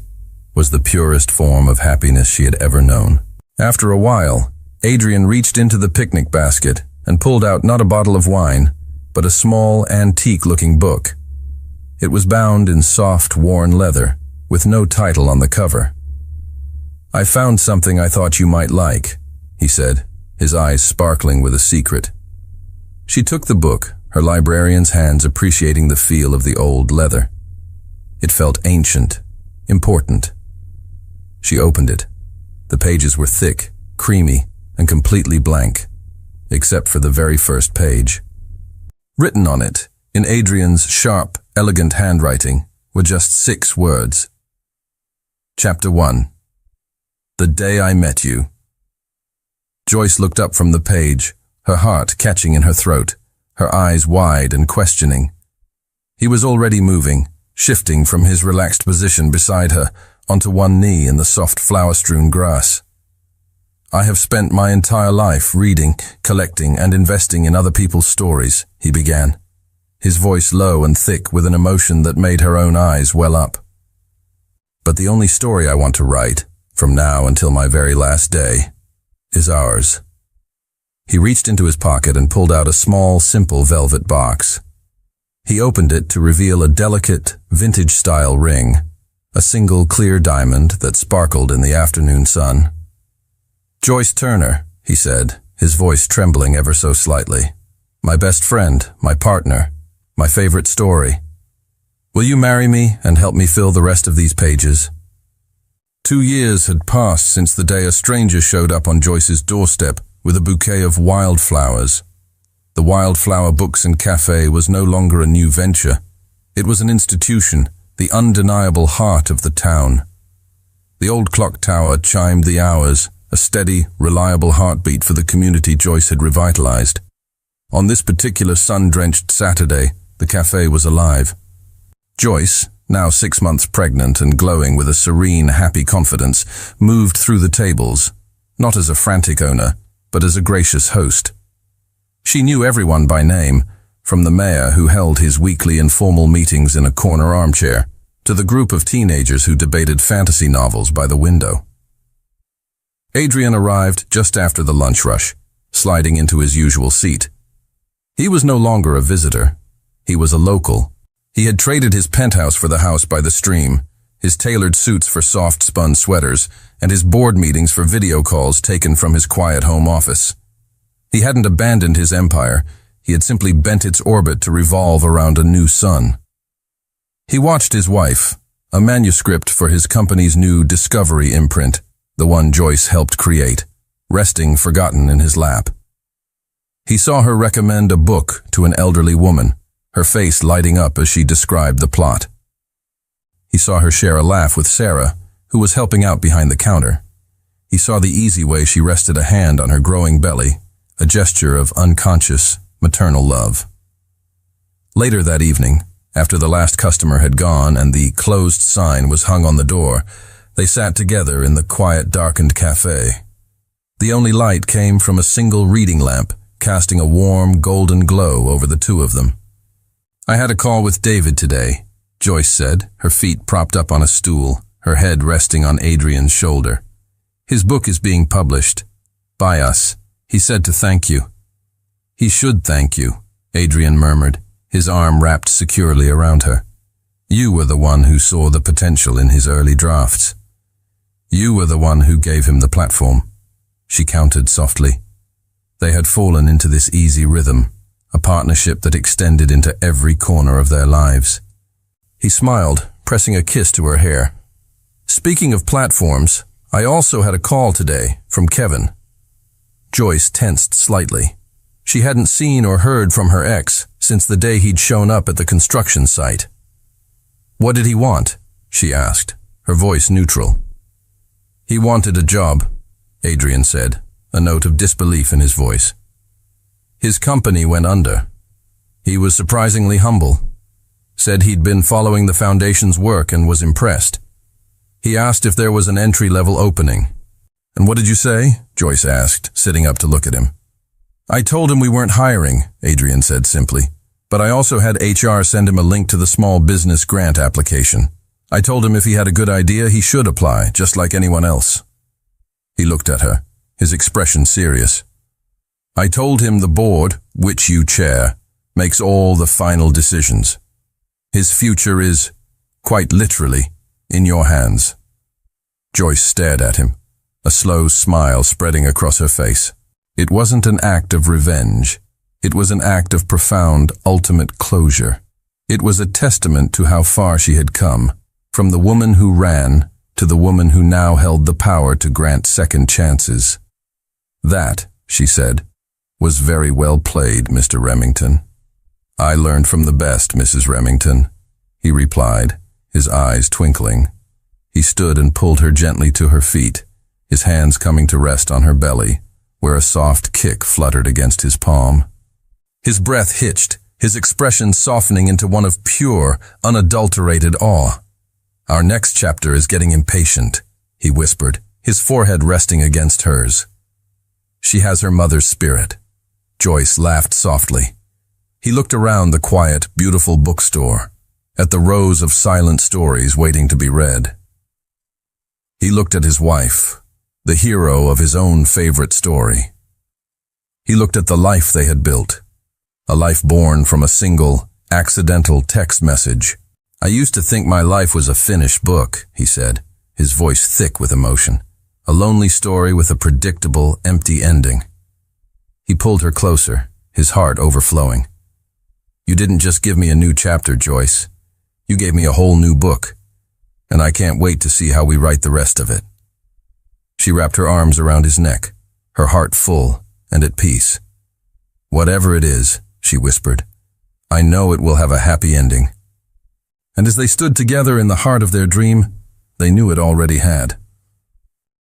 S1: was the purest form of happiness she had ever known. After a while, Adrian reached into the picnic basket and pulled out not a bottle of wine, but a small, antique-looking book. It was bound in soft, worn leather, with no title on the cover. "I found something I thought you might like," he said, his eyes sparkling with a secret. She took the book, her librarian's hands appreciating the feel of the old leather. It felt ancient, important. She opened it. The pages were thick, creamy, and completely blank, except for the very first page. Written on it, in Adrian's sharp, elegant handwriting, were just 6 words. Chapter 1. The Day I Met You. Joyce looked up from the page, her heart catching in her throat, her eyes wide and questioning. He was already moving, shifting from his relaxed position beside her onto one knee in the soft flower-strewn grass. "I have spent my entire life reading, collecting, and investing in other people's stories," he began, his voice low and thick with an emotion that made her own eyes well up. "But the only story I want to write, from now until my very last day, is ours." He reached into his pocket and pulled out a small, simple velvet box. He opened it to reveal a delicate, vintage-style ring, a single clear diamond that sparkled in the afternoon sun. "Joyce Turner," he said, his voice trembling ever so slightly. "My best friend, my partner, my favorite story. Will you marry me and help me fill the rest of these pages?" 2 years had passed since the day a stranger showed up on Joyce's doorstep with a bouquet of wildflowers. The Wildflower Books and Cafe was no longer a new venture. It was an institution, the undeniable heart of the town. The old clock tower chimed the hours, a steady, reliable heartbeat for the community Joyce had revitalized. On this particular sun-drenched Saturday, the cafe was alive. Joyce, now 6 months pregnant and glowing with a serene, happy confidence, moved through the tables, not as a frantic owner, but as a gracious host. She knew everyone by name, from the mayor who held his weekly informal meetings in a corner armchair, to the group of teenagers who debated fantasy novels by the window. Adrian arrived just after the lunch rush, sliding into his usual seat. He was no longer a visitor. He was a local. He had traded his penthouse for the house by the stream, his tailored suits for soft spun sweaters, and his board meetings for video calls taken from his quiet home office. He hadn't abandoned his empire. He had simply bent its orbit to revolve around a new sun. He watched his wife, a manuscript for his company's new Discovery imprint, the one Joyce helped create, resting forgotten in his lap. He saw her recommend a book to an elderly woman, her face lighting up as she described the plot. He saw her share a laugh with Sarah, who was helping out behind the counter. He saw the easy way she rested a hand on her growing belly, a gesture of unconscious, maternal love. Later that evening, after the last customer had gone and the closed sign was hung on the door, they sat together in the quiet, darkened cafe. The only light came from a single reading lamp, casting a warm, golden glow over the two of them. "I had a call with David today," Joyce said, her feet propped up on a stool, her head resting on Adrian's shoulder. "His book is being published. By us. He said to thank you." "He should thank you," Adrian murmured, his arm wrapped securely around her. "You were the one who saw the potential in his early drafts. You were the one who gave him the platform." She counted softly. They had fallen into this easy rhythm, a partnership that extended into every corner of their lives. He smiled, pressing a kiss to her hair. "Speaking of platforms, I also had a call today from Kevin." Joyce tensed slightly. She hadn't seen or heard from her ex since the day he'd shown up at the construction site. "What did he want?" she asked, her voice neutral. "He wanted a job," Adrian said, a note of disbelief in his voice. "His company went under. He was surprisingly humble. Said he'd been following the foundation's work and was impressed. He asked if there was an entry-level opening." "And what did you say?" Joyce asked, sitting up to look at him. "I told him we weren't hiring," Adrian said simply, "but I also had HR send him a link to the small business grant application. I told him if he had a good idea, he should apply, just like anyone else." He looked at her, his expression serious. "I told him the board, which you chair, makes all the final decisions. His future is, quite literally, in your hands." Joyce stared at him, a slow smile spreading across her face. It wasn't an act of revenge. It was an act of profound, ultimate closure. It was a testament to how far she had come, from the woman who ran to the woman who now held the power to grant second chances. "That," she said, "was very well played, Mr. Remington." "I learned from the best, Mrs. Remington," he replied, his eyes twinkling. He stood and pulled her gently to her feet, his hands coming to rest on her belly, where a soft kick fluttered against his palm. His breath hitched, his expression softening into one of pure, unadulterated awe. "Our next chapter is getting impatient," he whispered, his forehead resting against hers. "She has her mother's spirit." Joyce laughed softly. He looked around the quiet, beautiful bookstore, at the rows of silent stories waiting to be read. He looked at his wife, the hero of his own favorite story. He looked at the life they had built, a life born from a single, accidental text message. "I used to think my life was a finished book," he said, his voice thick with emotion. "A lonely story with a predictable, empty ending." He pulled her closer, his heart overflowing. "You didn't just give me a new chapter, Joyce. You gave me a whole new book, and I can't wait to see how we write the rest of it." She wrapped her arms around his neck, her heart full and at peace. "Whatever it is," she whispered, "I know it will have a happy ending." And as they stood together in the heart of their dream, they knew it already had.